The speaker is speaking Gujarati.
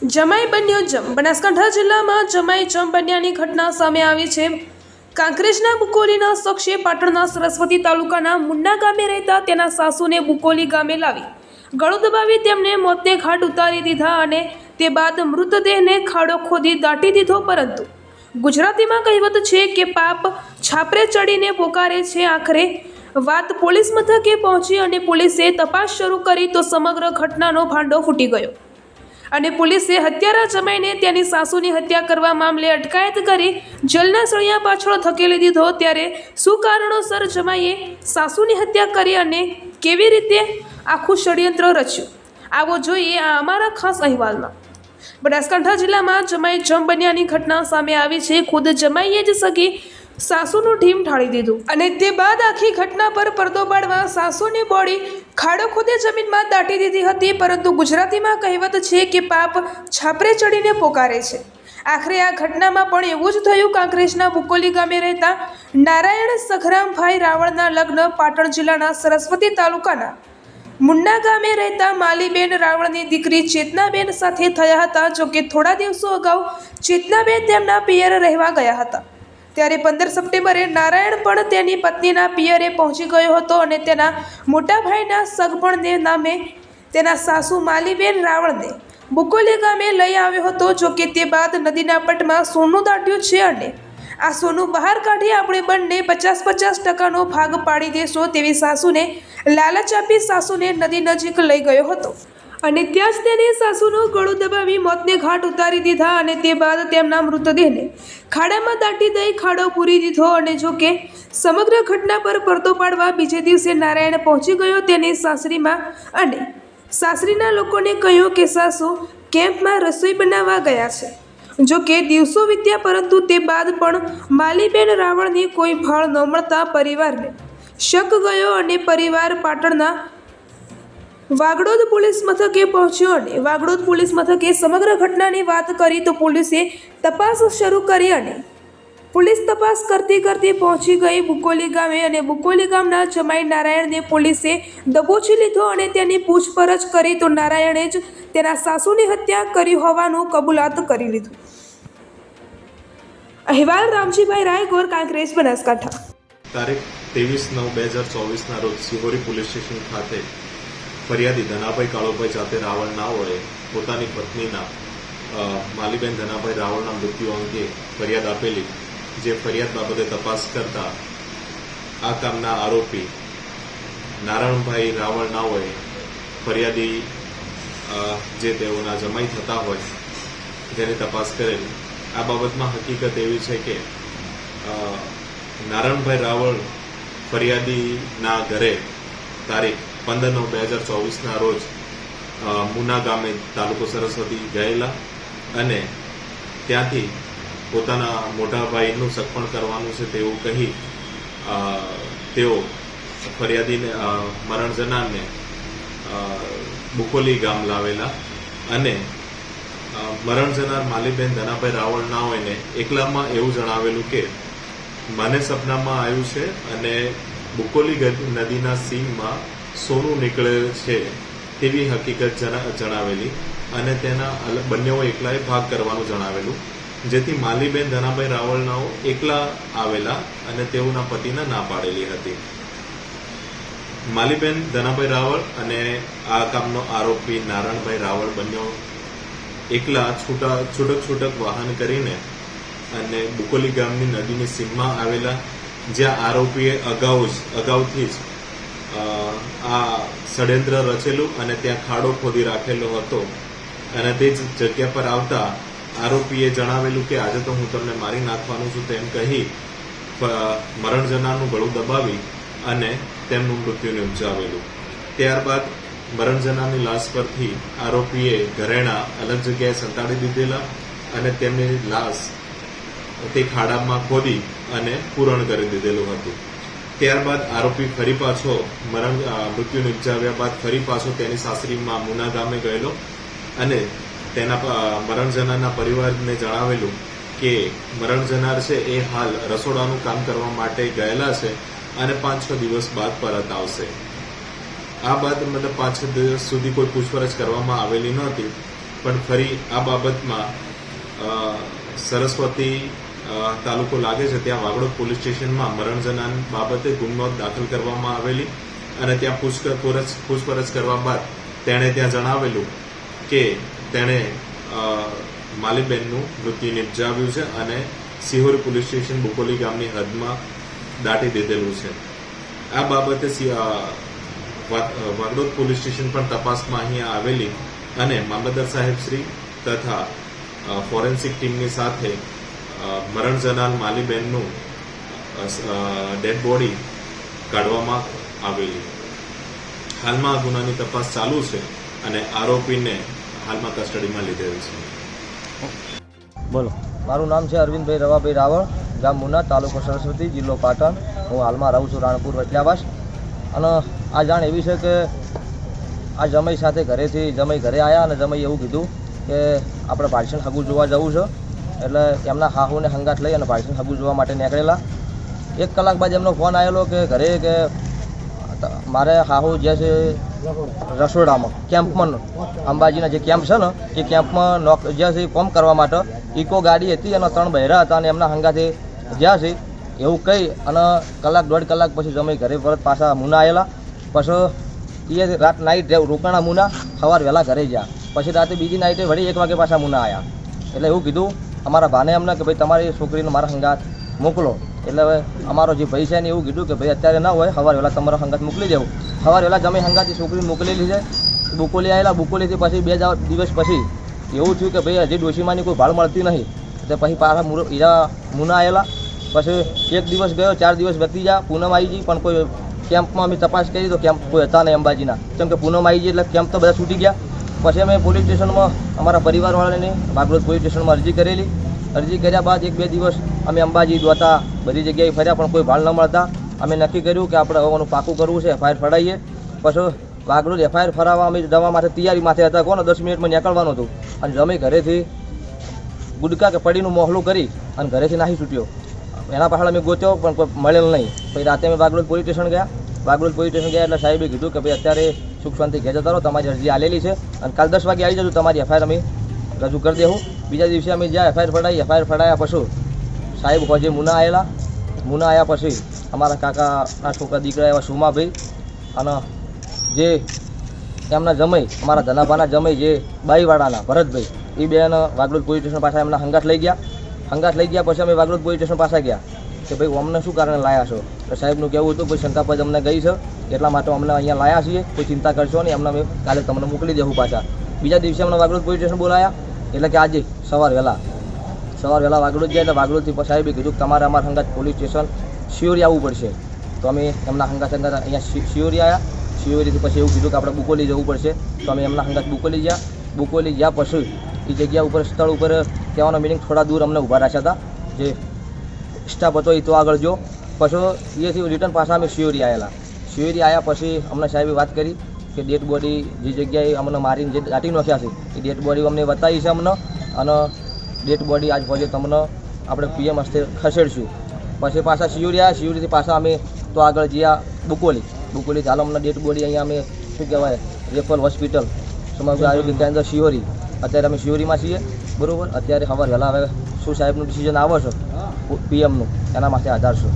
જમાઈ બન્યો જમ બનાસકાંઠા જિલ્લામાં જમાઈ જમ બન્યાની ઘટના સામે આવી છે। કાંકરેજના બુકોલીના શખ્સે પાટણના સરસ્વતી તાલુકાના મુન્ના ગામે રહેતા તેના સાસુને બુકોલી ગામે લાવી ગળું દબાવી તેમને મોતને ઘાટ ઉતારી દીધા અને તે બાદ મૃતદેહને ખાડો ખોદી દાટી દીધો। પરંતુ ગુજરાતીમાં કહેવત છે કે પાપ છાપરે ચડીને પોકારે છે। આખરે વાત પોલીસ મથકે પહોંચી અને પોલીસે તપાસ શરૂ કરી તો સમગ્ર ઘટનાનો ભાંડો ફૂટી ગયો અને પોલીસે હત્યારા જમાઈને તેની સાસુની હત્યા કરવા મામલે અટકાયત કરી જેલના સળિયા પાછળ ધકેલી દીધો। ત્યારે શું કારણોસર જમાઈએ સાસુની હત્યા કરી અને કેવી રીતે આખું ષડયંત્ર રચ્યું, આવો જોઈએ આ અમારા ખાસ અહેવાલમાં। બનાસકાંઠા જિલ્લામાં જમાઈ જમ બન્યાની ઘટના સામે આવી છે। ખુદ જમાઈએ જ સગી સાસુનું ઢીમ ઢાળી દીધું અને તે બાદ આખી ઘટના પર પડદો પાડવા સાસુની બોડી ખાડો ખોદે જમીનમાં દાટી દીધી હતી। પરંતુ ગુજરાતીમાં કહેવત છે કે પાપ છાપરે ચડીને પોકારે છે। આખરે આ ઘટનામાં પણ એવું જ થયું। કાંકરેજના બુકોલી ગામે રહેતા નારાયણ સખરામભાઈ રાવળના લગ્ન પાટણ જિલ્લાના સરસ્વતી તાલુકાના મુન્ના ગામે રહેતા માલીબેન રાવળની દીકરી ચેતનાબેન સાથે થયા હતા। જોકે થોડા દિવસો અગાઉ ચેતનાબેન તેમના પિયર રહેવા ગયા હતા। ત્યારે 15 સપ્ટેમ્બરે નારાયણ પણ તેની પત્નીના પિયરે પહોંચી ગયો હતો અને તેના મોટા ભાઈના સગપણને નામે તેના સાસુ માલીબેન રાવળને બુકોલી ગામે લઈ આવ્યો હતો। જોકે તે બાદ નદીના પટમાં સોનું દાટ્યું છે અને આ સોનું બહાર કાઢી આપણે બંને 50-50% ભાગ પાડી દેશો તેવી સાસુને લાલચ આપી સાસુને નદી નજીક લઈ ગયો હતો અને ત્યાં જ તેની સાસુનું ગળું દબાવી મોતને ઘાટ ઉતારી દીધા અને તે બાદ તેમના મૃતદેહને ખાડામાં દાટી દઈ ખાડો પૂરી દીધો। અને જોકે સમગ્ર ઘટના પર પડદો પાડવા બીજે દિવસે નારાયણ પહોંચી ગયો તેની સાસરીમાં અને સાસરીના લોકોને કહ્યું કે સાસુ કેમ્પમાં રસોઈ બનાવવા ગયા છે। જોકે દિવસો વીત્યા પરંતુ તે બાદ પણ માલીબેન રાવળની કોઈ ભાળ ન મળતા પરિવારને શક ગયો અને પરિવાર પાટણના વાગડોદ પોલીસ મથકે પહોંચ્યો અને વાગડોદ પોલીસ મથકે સમગ્ર ઘટનાની વાત કરી તો પોલીસે તપાસ શરૂ કરી અને પોલીસ તપાસ કરતી પહોંચી ગઈ બુકોલી ગામે અને બુકોલી ગામના જમાઈ નારાયણને પોલીસે દબોચી લીધો અને તેની પૂછપરછ કરી તો નારાયણે જ તેના સાસુની હત્યા કરી હોવાનું કબૂલાત કરી લીધું। અહેવાલ રામજીભાઈ રાયગોર, કાંકરેજ, બનાસકાંઠા। તારીખ 23/9/2024 રોજ સિહોરી પોલીસ સ્ટેશન ખાતે ફરિયાદી ધનાભાઈ કાળુભાઈ જાતે રાવળ ના હોય પોતાની પત્નીના માલીબેન ધનાભાઈ રાવળના મૃત્યુ અંગે ફરિયાદ આપેલી। જે ફરિયાદ બાબતે તપાસ કરતા આ કામના આરોપી નારાયણભાઈ રાવળ ના હોય ફરિયાદી જે તેઓના જમાઈ થતા હોય જેની તપાસ કરેલી। આ બાબતમાં હકીકત એવી છે કે નારાયણભાઈ રાવળ ફરિયાદીના ઘરે તારીખ 15/9/2024 રોજ મુન્ના ગામે તાલુકો સરસ્વતી ગયેલા અને ત્યાંથી પોતાના મોટા ભાઈનું સગપણ કરવાનું છે તેવું કહી તેઓ ફરિયાદીને મરણ જનારને બુકોલી ગામ લાવેલા અને મરણ જનાર માલીબેન ધનાભાઈ રાવળ ના હોયને એકલામાં એવું જણાવેલું કે મને સપનામાં આવ્યું છે અને બુકોલી નદીના સીમમાં સોનું નીકળે છે તેવી હકીકત જણાવેલી અને તેના બંનેઓ એકલાએ ભાગ કરવાનું જણાવેલું। જેથી માલીબેન ધનાભાઈ રાવળનાઓ એકલા આવેલા અને તેઓના પતિને ના પાડેલી હતી। માલીબેન ધનાભાઈ રાવળ અને આ કામનો આરોપી નારાયણભાઈ રાવળ બંનેઓ એકલા છૂટક વાહન કરીને અને બુકોલી ગામની નદીની સીમમાં આવેલા, જ્યાં આરોપીએ અગાઉથી જ આ ષડયંત્ર રચેલું અને ત્યાં ખાડો ખોદી રાખેલો હતો અને તે જ જગ્યા પર આવતા આરોપીએ જણાવેલું કે આજે તો હું તમને મારી નાખવાનું છું તેમ કહી મરણ જનારનું ગળું દબાવી અને તેમનું મૃત્યુ નિપજાવેલું। ત્યારબાદ મરણ જનારની લાશ પરથી આરોપીએ ઘરેણા અલગ જગ્યાએ સંતાડી દીધેલા અને તેમની લાશ તે ખાડામાં ખોદી અને પૂરણ કરી દીધેલું હતું। ત્યારબાદ આરોપી ફરી પાછો મૃત્યુ નિપજાવ્યા બાદ ફરી પાછો તેની સાસરીમાં મુન્ના ગામે ગયેલો અને તેના મરણ જનારના પરિવારને જણાવેલું કે મરણ જનાર છે એ હાલ રસોડાનું કામ કરવા માટે ગયેલા છે અને 5-6 દિવસ બાદ પરત આવશે। આ બાદ 5-6 દિવસ સુધી કોઈ પૂછપરછ કરવામાં આવેલી નહોતી પણ ફરી આ બાબતમાં સરસ્વતી તાલુકો લાગે છે ત્યાં વાગડોદ પોલીસ સ્ટેશનમાં મરણ જનાર બાબતે ગુનો દાખલ કરવામાં આવેલી અને ત્યાં પૂછપરછ કરવા બાદ તેણે ત્યાં જણાવેલું કે તેણે માલીબેનનું મૃત્યુ નિપજાવ્યું છે અને સિહોરી પોલીસ સ્ટેશન બુકોલી ગામની હદમાં દાટી દીધેલું છે. આ બાબતે વાગડોદ પોલીસ સ્ટેશન પણ તપાસમાં અહીંયા આવેલી અને મામલતદાર સાહેબ શ્રી તથા ફોરેન્સિક ટીમની સાથે મરણ જનાર માલીબેનનું ડેડ બોડી કાઢવામાં આવેલી. હાલમાં આ ગુનાની તપાસ ચાલુ છે અને આરોપીને હાલમાં કસ્ટડીમાં લીધેલ છે. બોલો. મારું નામ છે અરવિંદભાઈ રવાભાઈ રાવળ, ગામ મુના, તાલુકો સરસ્વતી, જિલ્લો પાટણ. હું હાલમાં રહું છું રાણપુર વચલાવાસ. અને આ જાણ એવી છે કે આ જમાઈ સાથે જમાઈ ઘરે આવ્યા અને જમાઈ એવું કીધું કે આપણે ભાષણ હગું જોવા જવું છે. એટલે એમના હાહુને હંગાત લઈ અને ભાષણ હગું જોવા માટે નીકળેલા. 1 કલાક બાદ એમનો ફોન આવેલો કે ઘરે કે મારે હાહુ જે છે રસોડામાં કેમ્પમાં અંબાજીના જે કેમ્પ છે ને એ કેમ્પમાં જે છે કોમ કરવા માટે ઇકો ગાડી હતી અને 3 બહેરા હતા અને એમના હંગાથી જ્યાં છે એવું કહી અને 1-1.5 કલાક પછી જમાઈ ઘરે પરત પાછા મુના આવેલા. પછી એ રાત નાઇટ રોકાણા મુના, સવાર વહેલા ઘરે ગયા. પછી રાતે બીજી નાઇટે વળી 1 વાગે પાછા મુના આવ્યા. એટલે એવું કીધું અમારા ભાને અમને કે ભાઈ તમારી છોકરીને મારા હંગાત મોકલો. એટલે હવે અમારો જે ભાઈ છે ને એવું કીધું કે ભાઈ અત્યારે ના હોય, સવાર વહેલા તમારો હંગાત મોકલી દેવું. સવાર વહેલા જમાઈ હંગાતની છોકરીને મોકલેલી છે. બુકોલી આવેલા. બુકોલીથી પછી 2 દિવસ પછી એવું થયું કે ભાઈ હજી ડોશીમાની કોઈ ભાળ મળતી નહીં. એટલે પછી પાછા મુના આવેલા. પછી 1 દિવસ ગયો, 4 દિવસ વધી ગયા, પૂનમ આવી ગઈ પણ કોઈ કેમ્પમાં અમે તપાસ કરી તો કેમ્પ કોઈ હતા નહીં અંબાજીના. કેમ કે પૂનમ આવી ગઈ એટલે કેમ્પ તો બધા છૂટી ગયા. પછી અમે પોલીસ સ્ટેશનમાં અમારા પરિવારવાળાને વાગડોદ પોલીસ સ્ટેશનમાં અરજી કરેલી. અરજી કર્યા બાદ 1-2 દિવસ અમે અંબાજી દોતા બધી જગ્યાએ ફર્યા પણ કોઈ ભાળ ન મળતા અમે નક્કી કર્યું કે આપણે હવાનું પાકું કરવું છે, FIR ફડાવીએ. પછી વાગડોદ FIR ફરાવવા અમે જવા માટે તૈયારી માથે હતા. કોને 10 મિનિટમાં નીકળવાનું હતું અને જમી ઘરેથી ગુડકા કે પડીનું મોહલું કરી અને ઘરેથી નાહી છૂટ્યો. એના પાછળ અમે ગોત્યો પણ કોઈ મળેલ નહીં. પછી રાતે અમે વાગડોદ પોલીસ સ્ટેશન ગયા. વાગડોદ પોલીસ સ્ટેશન ગયા એટલે સાહેબે કીધું કે ભાઈ અત્યારે સુખ શાંતિ ઘેર જતા રહો, તમારી અરજી આલેલી છે અને કાલ 10 વાગે આવી જજો, તમારી FIR અમે રજૂ કરી દેવું. બીજા દિવસે અમે જ્યાં FIR ફડાયા પછી સાહેબ હજે મુના આવેલા. મુના આવ્યા પછી અમારા કાકાના છોકરા દીકરા એવા સુમાભાઈ અને જે એમના જમાઈ અમારા ધનાભાના જમાઈ જે બાઈવાડાના ભરતભાઈ એ બેન વાગડોદ પોલીસ સ્ટેશન પાછા એમના હંગાત લઈ ગયા. પછી અમે વાગડોદ પોલીસ સ્ટેશન પાછા ગયા કે ભાઈ અમને શું કારણે લાયા છો. તો સાહેબનું કહેવું હતું ભાઈ શંકાપદ અમને ગઈ છે એટલા માટે અમને અહીંયા લાયા છીએ, કોઈ ચિંતા કરશો નહીં, અમને અમે કાલે તમને મોકલી દેવું પાછા. બીજા દિવસે અમને વાગડોદ પોલીસ સ્ટેશન બોલાયા. એટલે કે આજે સવાર વહેલા વાગડોદ ગયા. એટલે વાગડોદથી સાહેબે કીધું કે તમારે અમારા હંગાત પોલીસ સ્ટેશન શિયોરી આવવું પડશે. તો અમે એમના હંગાત અહીંયા શિયોરી આવ્યા. શિયોરીથી પછી એવું કીધું કે આપણે બુકોલી જવું પડશે. તો અમે એમના હંગાત બુકોલી ગયા. પછી એ જગ્યા ઉપર સ્થળ ઉપર કહેવાનો મિનિંગ થોડા દૂર અમને ઊભા રાખ્યા હતા. જે સ્ટાફ હતો એ તો આગળ જો. પછી એથી રિટર્ન પાછા અમે શિયોરી આવ્યા. પછી અમને સાહેબે વાત કરી કે ડેડ બોડી જે જગ્યાએ અમને મારીને જે દાટી નાખ્યા છે એ ડેડ બોડી અમને બતાવી છે અમને. અને ડેડ બોડી આજ પછી તમને આપણે PM હસ્તે ખસેડશું. પછી પાછા શિયોરી આવ્યા. શિયોરીથી પાછા અમે તો આગળ ગયા બુકોલી ચાલો અમને ડેડ બોડી અહીંયા અમે શું કહેવાય રેફરલ હોસ્પિટલ સમગ્ર આરોગ્ય કેન્દ્ર શિયોરી. અત્યારે અમે શિયોરીમાં છીએ. બરાબર. અત્યારે સવાર વહેલા હવે શું સાહેબનું ડિસિઝન આવે છે PMનું એના માટે આધાર છે.